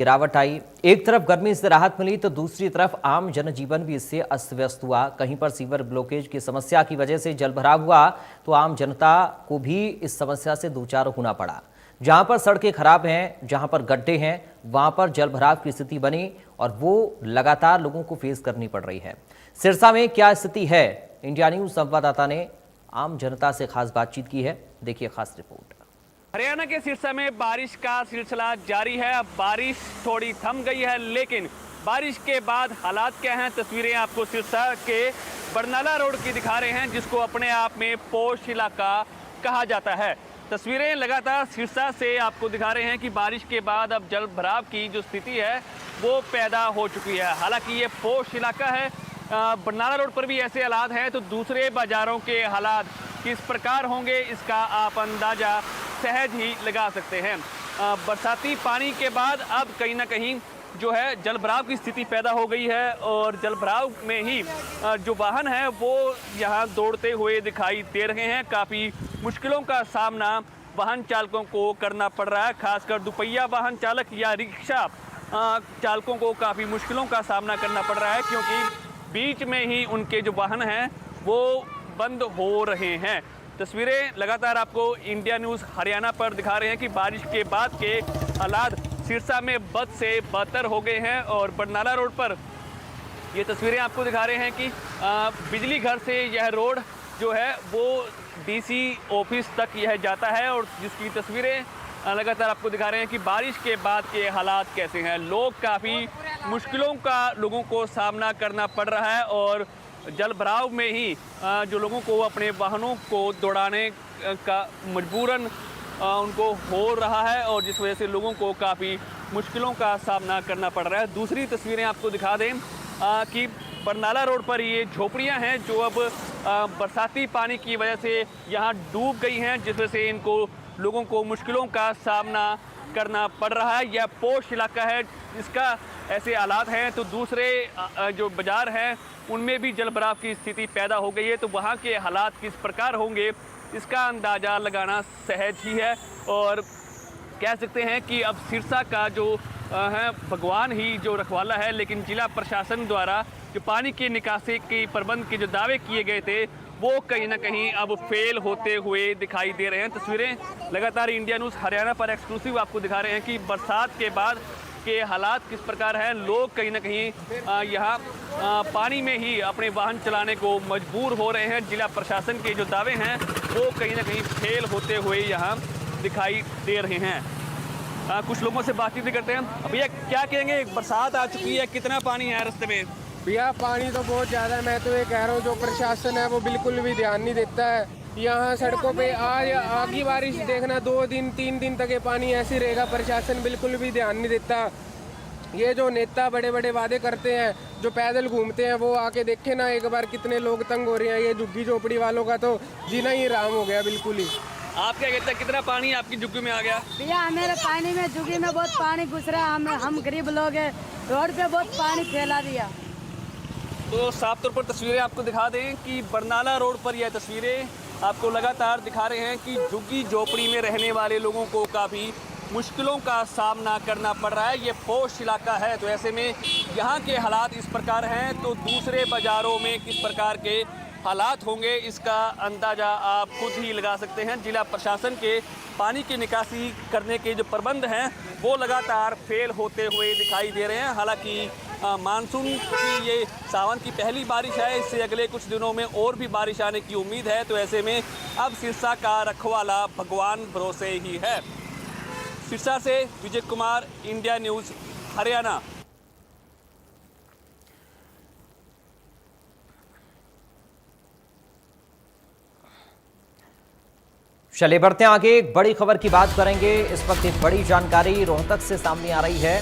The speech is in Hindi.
गिरावट आई। एक तरफ गर्मी से राहत मिली तो दूसरी तरफ आम जनजीवन भी इससे अस्त व्यस्त हुआ। कहीं पर सीवर ब्लॉकेज की समस्या की वजह से जलभराव हुआ तो आम जनता को भी इस समस्या से दो चार होना पड़ा। जहां पर सड़कें खराब हैं, जहां पर गड्ढे हैं, वहां पर जलभराव की स्थिति बनी और वो लगातार लोगों को फेस करनी पड़ रही है। सिरसा में क्या स्थिति है, इंडिया न्यूज संवाददाता ने आम जनता से खास बातचीत की है। देखिए खास रिपोर्ट। हरियाणा के सिरसा में बारिश का सिलसिला जारी है। अब बारिश थोड़ी थम गई है, लेकिन बारिश के बाद हालात क्या हैं, तस्वीरें आपको सिरसा के बरनाला रोड की दिखा रहे हैं, जिसको अपने आप में पोश इलाका कहा जाता है। तस्वीरें लगातार सिरसा से आपको दिखा रहे हैं कि बारिश के बाद अब जल भराव की जो स्थिति है वो पैदा हो चुकी है। हालांकि ये पोश इलाका है, बरनाला रोड पर भी ऐसे हालात हैं, तो दूसरे बाजारों के हालात किस प्रकार होंगे इसका आप अंदाजा सहज ही लगा सकते हैं। बरसाती पानी के बाद अब कहीं ना कहीं जो है जलभराव की स्थिति पैदा हो गई है और जलभराव में ही जो वाहन है वो यहाँ दौड़ते हुए दिखाई दे रहे हैं। काफ़ी मुश्किलों का सामना वाहन चालकों को करना पड़ रहा है, खासकर दुपहिया वाहन चालक या रिक्शा चालकों को काफ़ी मुश्किलों का सामना करना पड़ रहा है, क्योंकि बीच में ही उनके जो वाहन हैं वो बंद हो रहे हैं। तस्वीरें लगातार आपको इंडिया न्यूज़ हरियाणा पर दिखा रहे हैं कि बारिश के बाद के हालात सिरसा में बद से बदतर हो गए हैं। और बरनाला रोड पर ये तस्वीरें आपको दिखा रहे हैं कि बिजली घर से यह रोड जो है वो डीसी ऑफिस तक यह जाता है, और जिसकी तस्वीरें लगातार आपको दिखा रहे हैं कि बारिश के बाद के हालात कैसे हैं। लोग काफ़ी मुश्किलों का लोगों को सामना करना पड़ रहा है और जल भराव में ही जो लोगों को अपने वाहनों को दौड़ाने का मजबूरन उनको हो रहा है, और जिस वजह से लोगों को काफ़ी मुश्किलों का सामना करना पड़ रहा है। दूसरी तस्वीरें आपको दिखा दें कि बरनाला रोड पर ये झोपड़ियां हैं जो अब बरसाती पानी की वजह से यहाँ डूब गई हैं, जिस वजह से इनको लोगों को मुश्किलों का सामना करना पड़ रहा है। यह पोश इलाका है, इसका ऐसे हालात हैं, तो दूसरे जो बाज़ार हैं उनमें भी जलभराव की स्थिति पैदा हो गई है, तो वहाँ के हालात किस प्रकार होंगे इसका अंदाज़ा लगाना सहज ही है। और कह सकते हैं कि अब सिरसा का जो है भगवान ही जो रखवाला है, लेकिन जिला प्रशासन द्वारा जो पानी की निकासी की प्रबंध के जो दावे किए गए थे वो कहीं ना कहीं अब फेल होते हुए दिखाई दे रहे हैं। तस्वीरें लगातार इंडिया न्यूज़ हरियाणा पर एक्सक्लूसिव आपको दिखा रहे हैं कि बरसात के बाद के हालात किस प्रकार हैं। लोग कहीं ना कहीं यहाँ पानी में ही अपने वाहन चलाने को मजबूर हो रहे हैं। जिला प्रशासन के जो दावे हैं वो कहीं ना कहीं फेल होते हुए यहाँ दिखाई दे रहे हैं। कुछ लोगों से बातचीत भी करते हैं। भैया क्या कहेंगे, बरसात आ चुकी है, कितना पानी है रास्ते में? भैया पानी तो बहुत ज़्यादा है। मैं तो ये कह रहा हूँ जो प्रशासन है वो बिल्कुल भी ध्यान नहीं देता है। यहाँ सड़कों पे आज आगी बारिश देखना 2 दिन 3 दिन तक ये पानी ऐसे रहेगा, प्रशासन बिल्कुल भी ध्यान नहीं देता। ये जो नेता बड़े बड़े वादे करते हैं, जो पैदल घूमते हैं, वो आके देखे ना एक बार कितने लोग तंग हो रहे हैं। ये झुग्गी झोपड़ी वालों का तो जीना ही हराम हो गया बिल्कुल ही। आप क्या कहते हैं, कितना पानी आपकी झुग्गी में आ गया? भैया हमारे पानी में झुग्गी में बहुत पानी घुस रहा है। हम गरीब लोग हैं, रोड पे बहुत पानी फैला दिया। तो साफ तौर पर तस्वीरें आपको दिखा दें कि बरनाला रोड पर यह तस्वीरें आपको लगातार दिखा रहे हैं कि झुग्गी झोपड़ी में रहने वाले लोगों को काफ़ी मुश्किलों का सामना करना पड़ रहा है। ये पोश इलाका है, तो ऐसे में यहाँ के हालात इस प्रकार हैं, तो दूसरे बाज़ारों में किस प्रकार के हालात होंगे इसका अंदाज़ा आप खुद ही लगा सकते हैं। जिला प्रशासन के पानी की निकासी करने के जो प्रबंध हैं वो लगातार फेल होते हुए दिखाई दे रहे हैं। हालांकि मानसून की ये सावन की पहली बारिश है, इससे अगले कुछ दिनों में और भी बारिश आने की उम्मीद है, तो ऐसे में अब सिरसा का रखवाला भगवान भरोसे ही है। सिरसा से विजय कुमार, इंडिया न्यूज़ हरियाणा। चलिए बढ़ते हैं आगे, एक बड़ी खबर की बात करेंगे। इस वक्त एक बड़ी जानकारी रोहतक से सामने आ रही है।